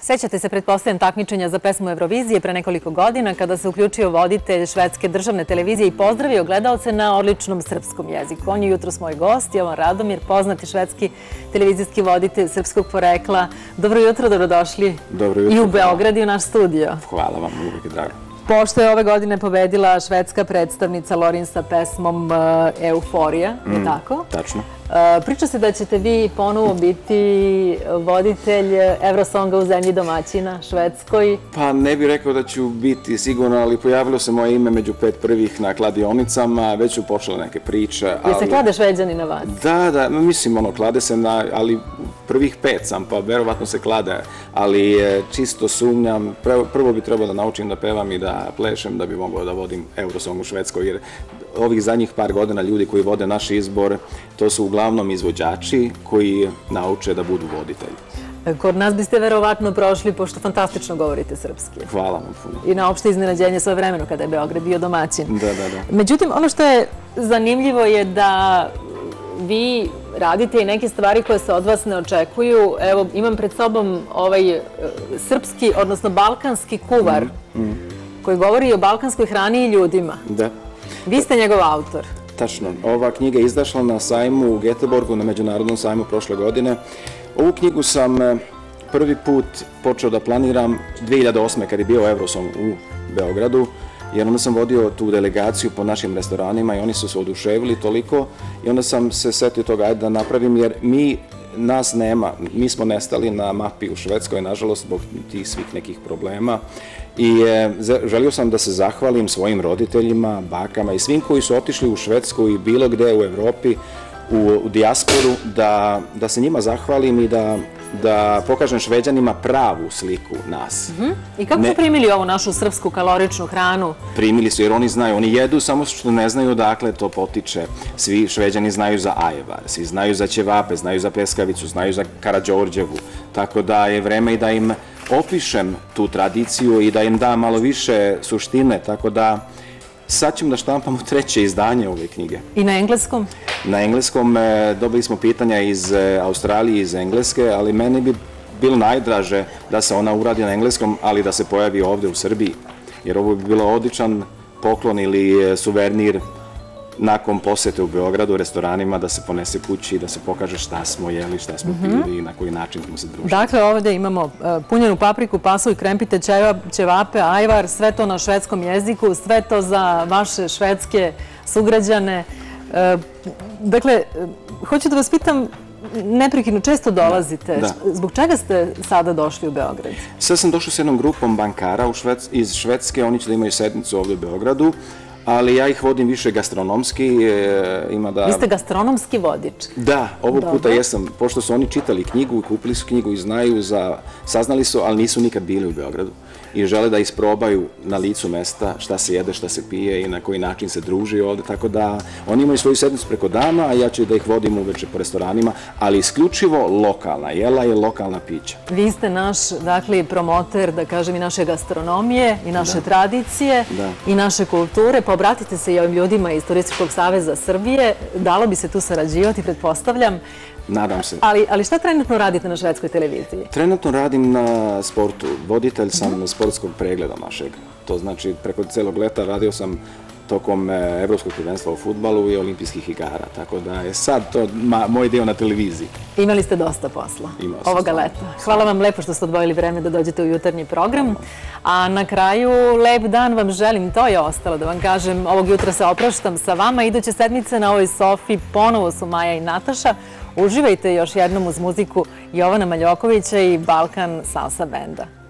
Sećate se, pretpostavljam, takmičenja za pesmu Eurovizije pre nekoliko godina kada se uključio voditelj švedske državne televizije i pozdravio gledaoce na odličnom srpskom jeziku. On je jutros moj gost, Jovan Radomir, poznati švedski televizijski voditelj srpskog porekla. Dobro jutro, dobrodošli i u Beograd i u naš studio. Hvala vam, uvijek je drago. Pošto je ove godine pobedila švedska predstavnica Loreen sa pesmom Euforija, je tako? Tačno. Priča se da ćete vi ponovo biti voditelj Eurosonga u zemlji domaćina, Švedskoj. Pa ne bih rekao da ću biti sigurno, ali pojavilo se moje ime među 5 prvih na kladionicama, već su počele neke priče. Jel se klade Šveđani na vas? Da, mislim, klade se ali prvih 5 sam, pa verovatno se klade, ali čisto sumnjam. Prvo bi trebalo da naučim da pevam i da plešem da bi mogao da vodim Eurosong u Švedskoj, jer ovih zadnjih par godina ljudi koji vode naš izbor, to su uglavnom izvođači koji nauče da budu voditelji. Kod nas biste verovatno prošli, pošto fantastično govorite srpski. Hvala vam puno. I na opšte iznenađenje svoje vremeno kada je Beograd bio domaćin. Da. Međutim, ono što je zanimljivo je da vi radite i neke stvari koje se od vas ne očekuju. Evo, imam pred sobom ovaj srpski, odnosno balkanski kuvar, koji govori o balkanskoj hrani i ljudima. Da. Vi ste njegov autor. Tačno. Ova knjiga je izašla na sajmu u Göteborgu, na međunarodnom sajmu prošle godine. Ovu knjigu sam prvi put počeo da planiram 2008. kad je bio Eurosong u Beogradu, jer onda sam vodio tu delegaciju po našim restoranima i oni su se oduševili toliko i onda sam se setio toga, ajde da napravim, jer nas nema, mi smo nestali na mapi u Švedskoj, nažalost, zbog tih svih nekih problema. I želio sam da se zahvalim svojim roditeljima, bakama i svim koji su otišli u Švedsku i bilo gde u Evropi, u dijasporu, da se njima zahvalim i da pokažem Šveđanima pravu sliku nas. I kako su primili ovu našu srpsku kaloričnu hranu? Primili su, jer oni znaju, oni jedu, samo što ne znaju odakle to potiče. Svi Šveđani znaju za ajvar, svi znaju za ćevape, znaju za peskavicu, znaju za Karađorđevu. Tako da je vreme i da im opišem tu tradiciju i da im dam malo više suštine, tako da sad ćemo da štampamo 3. izdanje ove knjige. I na engleskom? Na engleskom dobili smo pitanja iz Australije i iz Engleske, ali meni bi bilo najdraže da se ona uradi na engleskom, ali da se pojavi ovde u Srbiji, jer ovo bi bilo odličan poklon ili suvenir nakon posete u Beogradu, u restoranima, da se ponese kući, da se pokaže šta smo jeli, šta smo pili i na koji način smo se družili. Dakle, ovdje imamo punjenu papriku, pasulj, krempite, ćevape, ajvar, sve to na švedskom jeziku, sve to za vaše švedske sugrađane. Dakle, hoću da vas pitam, neprekidno, često dolazite. Zbog čega ste sada došli u Beograd? Sad sam došao s jednom grupom bankara iz Švedske, oni će da imaju sednicu ovdje u Beogradu, ali ja ih vodim više gastronomski. Vi ste gastronomski vodič? Da, ovog puta jesam, pošto su oni čitali knjigu, kupili su knjigu i saznali su, ali nisu nikad bili u Beogradu i žele da isprobaju na licu mesta šta se jede, šta se pije i na koji način se druži ovde, tako da oni imaju svoju sednicu preko dana, a ja ću da ih vodim uveče po restoranima, ali isključivo lokalna jela i lokalna pića. Vi ste naš, dakle, promoter, da kažem, i naše gastronomije, i naše tradicije, i naše kulture. Pa obratite se i ovim ljudima iz Turističkog saveza Srbije. Dalo bi se tu sarađivati, pretpostavljam. Nadam se. Ali šta trenutno radite na švedskoj televiziji? Trenutno radim na sportu. Voditelj sam sportskog pregleda našeg. To znači, preko celog leta radio sam tokom Evropskog prvenstva u fudbalu i olimpijskih igara. Tako da je sad to moj dio na televiziji. Imali ste dosta posla ovoga leta. Hvala vam lepo što ste odvojili vreme da dođete u jutarnji program. A na kraju, lep dan vam želim. To je ostalo da vam kažem. Ovog jutra se opraštam sa vama. Iduće sedmice na ovoj sofi ponovo su Maja i Nataša. Uživajte još jednom uz muziku Jovana Maljokovića i Balkan Salsa Benda.